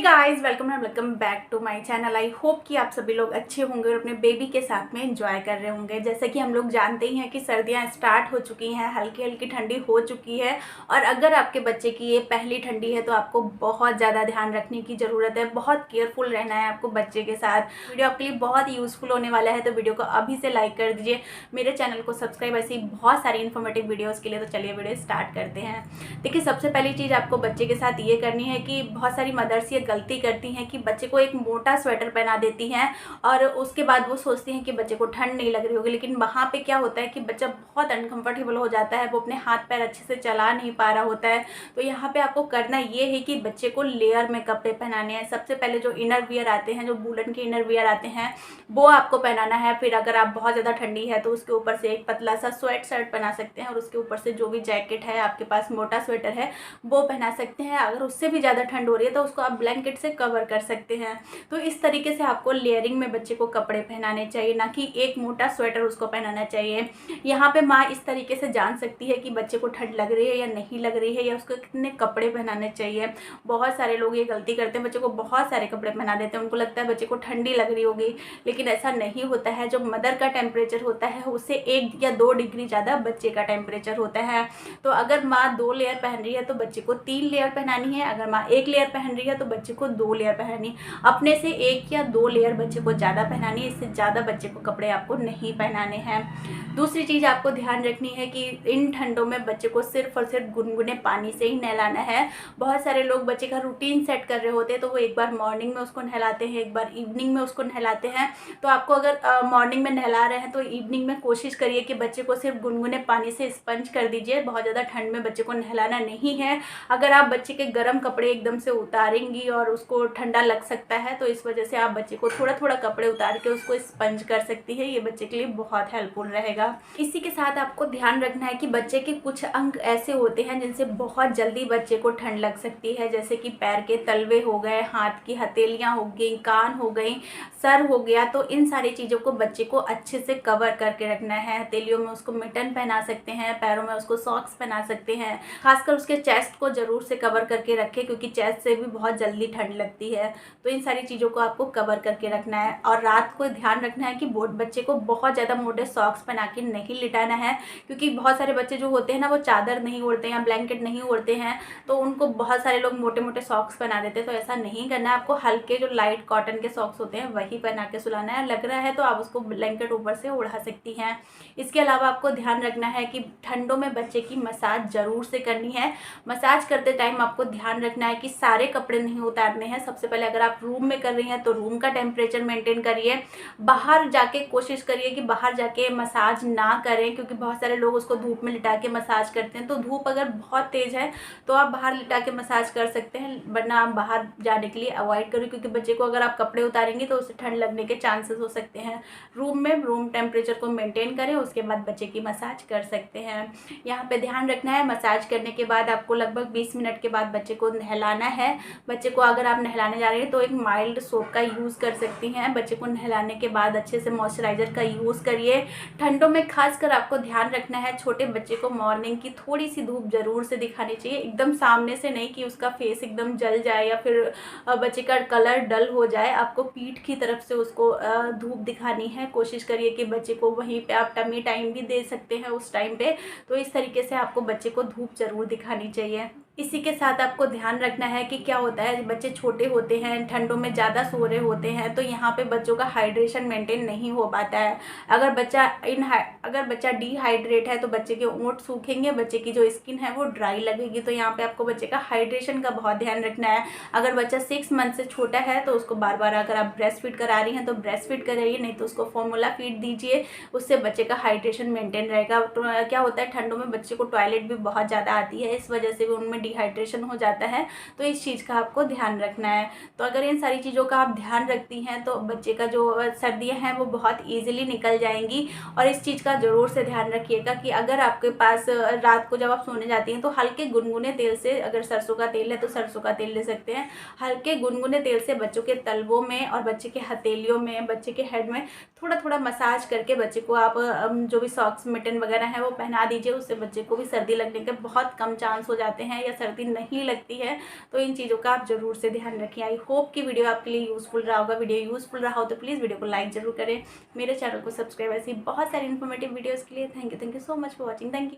Guys, welcome back to my channel. I hope कि आप सभी लोग अच्छे होंगे और अपने बेबी के साथ में एंजॉय कर रहे होंगे। जैसे कि हम लोग जानते ही हैं कि सर्दियां स्टार्ट हो चुकी हैं, हल्की हल्की ठंडी हो चुकी है। और अगर आपके बच्चे की ये पहली ठंडी है तो आपको बहुत ज़्यादा ध्यान रखने की ज़रूरत है, बहुत केयरफुल रहना है आपको बच्चे के साथ। वीडियो आपके लिए बहुत यूज़फुल होने वाला है, तो वीडियो को अभी से लाइक कर दीजिए, मेरे चैनल को सब्सक्राइब, ऐसी बहुत सारी इन्फॉर्मेटिव वीडियोज़ के लिए। तो चलिए वीडियो स्टार्ट करते हैं। देखिए, सबसे पहली चीज़ आपको बच्चे के साथ ये करनी है कि बहुत सारी मदर्स ये गलती करती हैं कि बच्चे को एक मोटा स्वेटर पहना देती हैं और उसके बाद वो सोचती हैं कि बच्चे को ठंड नहीं लग रही होगी। लेकिन वहाँ पे क्या होता है कि बच्चा बहुत अनकंफर्टेबल हो जाता है, वो अपने हाथ पैर अच्छे से चला नहीं पा रहा होता है। तो यहाँ पे आपको करना ये है कि बच्चे को लेयर में कपड़े पहनाने हैं। सबसे पहले जो इनर वियर आते हैं, जो वूलन के इनर वियर आते हैं, वो आपको पहनाना है। फिर अगर आप बहुत ज़्यादा ठंडी है तो उसके ऊपर से एक पतला सा स्वेट शर्ट पहना सकते हैं और उसके ऊपर से जो भी जैकेट है, आपके पास मोटा स्वेटर है, वो पहना सकते हैं। अगर उससे भी ज़्यादा ठंड हो रही है तो उसको आप ब्लैंकेट से कवर कर सकते हैं। तो इस तरीके से आपको लेयरिंग में बच्चे को कपड़े पहनाने चाहिए, ना कि एक मोटा स्वेटर उसको पहनाना चाहिए। यहाँ पे माँ इस तरीके से जान सकती है कि बच्चे को ठंड लग रही है या नहीं लग रही है, या उसको कितने कपड़े पहनाने चाहिए। बहुत सारे लोग ये गलती करते हैं, बच्चे को बहुत सारे कपड़े पहना देते हैं, उनको लगता है बच्चे को ठंडी लग रही होगी, लेकिन ऐसा नहीं होता है। जो मदर का टेम्परेचर होता है उससे 1 या 2 डिग्री ज़्यादा बच्चे का टेम्परेचर होता है। तो अगर माँ 2 लेयर पहन रही है तो बच्चे को 3 लेयर पहनानी है। अगर माँ 1 लेयर पहन रही है तो बच्चे को 2 लेयर पहनानी। अपने से 1 या 2 लेयर बच्चे को ज़्यादा पहनानी है, इससे ज़्यादा बच्चे को कपड़े आपको नहीं पहनाने हैं। दूसरी चीज़ आपको ध्यान रखनी है कि इन ठंडों में बच्चे को सिर्फ और सिर्फ गुनगुने पानी से ही नहलाना है। बहुत सारे लोग बच्चे का रूटीन सेट कर रहे होते हैं, तो वो एक बार मॉर्निंग में उसको नहलाते हैं, एक बार इवनिंग में उसको नहलाते हैं। तो आपको अगर मॉर्निंग में नहला रहे हैं तो इवनिंग में कोशिश करिए कि बच्चे को सिर्फ गुनगुने पानी से स्पंज कर दीजिए। बहुत ज़्यादा ठंड में बच्चे को नहलाना नहीं है। अगर आप बच्चे के गर्म कपड़े एकदम से उतारेंगी और उसको ठंडा लग सकता है, तो इस वजह से आप बच्चे को थोड़ा थोड़ा कपड़े उतार के उसको स्पंज कर सकती है। ये बच्चे के लिए बहुत हेल्पफुल रहेगा। इसी के साथ आपको ध्यान रखना है कि बच्चे के कुछ अंग ऐसे होते हैं जिनसे बहुत जल्दी बच्चे को ठंड लग सकती है, जैसे कि पैर के तलवे हो गए, हाथ की हथेलियाँ हो गई, कान हो गई, सर हो गया। तो इन सारी चीज़ों को बच्चे को अच्छे से कवर करके रखना है। हथेलियों में उसको मिटन पहना सकते हैं, पैरों में उसको सॉक्स पहना सकते हैं। खासकर उसके चेस्ट को ज़रूर से कवर करके रखें, क्योंकि चेस्ट से भी बहुत जल्दी ठंड लगती है। तो इन सारी चीज़ों को आपको कवर करके रखना है। और रात को ध्यान रखना है कि बच्चे को बहुत ज़्यादा मोटे सॉक्स पहना के नहीं लिटाना है, क्योंकि बहुत सारे बच्चे जो होते हैं ना, वो चादर नहीं ओढ़ते हैं, ब्लैंकेट नहीं ओढ़ते हैं, तो उनको बहुत सारे लोग मोटे मोटे सॉक्स पहना देते हैं। तो ऐसा नहीं करना है। आपको हल्के जो लाइट कॉटन के सॉक्स होते हैं वही पहना के सुलाना है। लग रहा है तो आप उसको ब्लैंकेट ऊपर से ओढ़ा सकती हैं। इसके अलावा आपको ध्यान रखना है कि ठंडों में बच्चे की मसाज ज़रूर से करनी है। मसाज करते टाइम आपको ध्यान रखना है कि सारे कपड़े नहीं उतारने हैं। सबसे पहले अगर आप रूम में कर रही हैं तो रूम का टेम्परेचर मेंटेन करिए। बाहर जाके कोशिश करिए कि बाहर जाके मसाज ना करें, क्योंकि बहुत सारे लोग उसको धूप में लिटा के मसाज करते हैं। तो धूप अगर बहुत तेज़ है तो आप बाहर लिटा के मसाज कर सकते हैं, वरना आप बाहर जाने के लिए अवॉइड करें, क्योंकि बच्चे को अगर आप कपड़े उतारेंगे तो उसे ठंड लगने के चांसेस हो सकते हैं। रूम में रूम टेम्परेचर को मेंटेन करें, उसके बाद बच्चे की मसाज कर सकते हैं। यहाँ पे ध्यान रखना है, मसाज करने के बाद आपको लगभग 20 मिनट के बाद बच्चे को नहलाना है। बच्चे को अगर आप नहलाने जा रहे हैं तो एक माइल्ड सोप का यूज़ कर सकती हैं। बच्चे को नहलाने के बाद अच्छे से मॉइस्चराइज़र का यूज़ करिए। ठंडों में खासकर आपको ध्यान रखना है, छोटे बच्चे को मॉर्निंग की थोड़ी सी धूप ज़रूर से दिखानी चाहिए, एकदम सामने से नहीं कि उसका फेस एकदम जल जाए या फिर बच्चे का कलर डल हो जाए। आपको पीठ की तरफ से उसको धूप दिखानी है। कोशिश करिए कि बच्चे को वहीं पे आप टमी टाइम भी दे सकते हैं उस टाइम पे। तो इस तरीके से आपको बच्चे को धूप ज़रूर दिखानी चाहिए। इसी के साथ आपको ध्यान रखना है कि क्या होता है, बच्चे छोटे होते हैं, ठंडों में ज़्यादा सो रहे होते हैं, तो यहाँ पे बच्चों का हाइड्रेशन मेंटेन नहीं हो पाता है। अगर बच्चा डिहाइड्रेट है तो बच्चे के ओंठ सूखेंगे, बच्चे की जो स्किन है वो ड्राई लगेगी। तो यहाँ पे आपको बच्चे का हाइड्रेशन का बहुत ध्यान रखना है। अगर बच्चा 6 मंथ से छोटा है तो उसको बार बार अगर आप ब्रेस्ट फीड करा रही हैं तो ब्रेस्ट फीड कराइए, नहीं तो उसको फॉर्मूला फीड दीजिए, उससे बच्चे का हाइड्रेशन मेंटेन रहेगा। तो क्या होता है, ठंडों में बच्चे को टॉयलेट भी बहुत ज़्यादा आती है, इस वजह से भी उनमें डिहाइड्रेशन हो जाता है। तो इस चीज़ का आपको ध्यान रखना है। तो अगर इन सारी चीज़ों का आप ध्यान रखती हैं तो बच्चे का जो सर्दियाँ हैं वो बहुत ईजिली निकल जाएंगी। और इस चीज़ का ज़रूर से ध्यान रखिएगा कि अगर आपके पास रात को जब आप सोने जाती हैं तो हल्के गुनगुने तेल से, अगर सरसों का तेल है तो सरसों का तेल ले सकते हैं, हल्के गुनगुने तेल से बच्चों के तलवों में और बच्चे के हथेलियों में, बच्चे के हेड में थोड़ा थोड़ा मसाज करके बच्चे को आप जो भी सॉक्स मिटन वगैरह है वो पहना दीजिए। उससे बच्चे को भी सर्दी लगने के बहुत कम चांस हो जाते हैं, या सर्दी नहीं लगती है, तो इन चीज़ों का आप ज़रूर से ध्यान रखें। आई होप कि वीडियो आपके लिए यूज़फुल रहा होगा। वीडियो यूज़फुल रहा हो तो प्लीज़ वीडियो को लाइक ज़रूर करें, मेरे चैनल को सब्सक्राइब। ऐसी बहुत सारी इन्फॉर्मेटिव वीडियोज़ के लिए thank you so much for watching. Thank you.